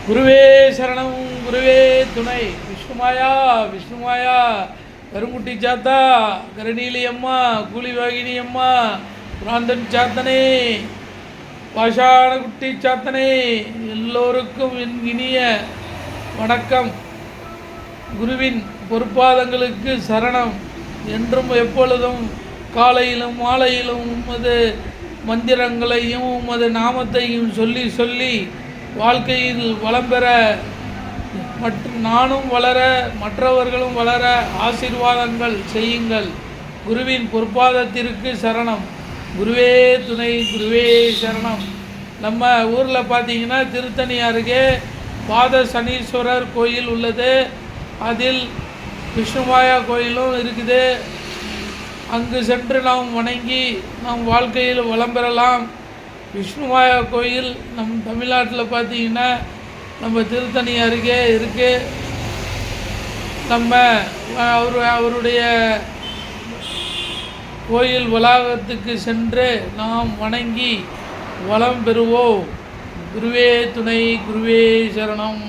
குருவே சரணம், குருவே துணை. விஷ்ணுமாயா விஷ்ணுமாயா, கருங்குட்டி சாத்தா, கருநீலி அம்மா, கூலிவாகினி அம்மா, பிராந்தன் சாத்தனே, பாஷான குட்டி சாத்தனே, எல்லோருக்கும் என் இனிய வணக்கம். குருவின் பொற்பாதங்களுக்கு சரணம். என்றும் எப்பொழுதும் காலையிலும் மாலையிலும் உமது மந்திரங்களையும் உமது நாமத்தையும் சொல்லி சொல்லி வாழ்க்கையில் வளம் பெற நானும் வளர மற்றவர்களும் வளர ஆசீர்வாதங்கள் செய்யுங்கள். குருவின் பொற்பாதத்திற்கு சரணம். குருவே துணை, குருவே சரணம். நம்ம ஊரில் பார்த்தீங்கன்னா திருத்தணி அருகே பாத சனீஸ்வரர் கோயில் உள்ளது. அதில் விஷ்ணுமாயா கோயிலும் இருக்குது. அங்கு சென்று நாம் வணங்கி நம் வாழ்க்கையில் வளம் பெறலாம். விஷ்ணுமாயா கோயில் நம் தமிழ்நாட்டில் பார்த்தீங்கன்னா நம்ம திருத்தணி அருகே இருக்குது. நம்ம அவருடைய கோயில் வளாகத்துக்கு சென்று நாம் வணங்கி வளம் பெறுவோம். குருவே துணை, குருவே சரணம்.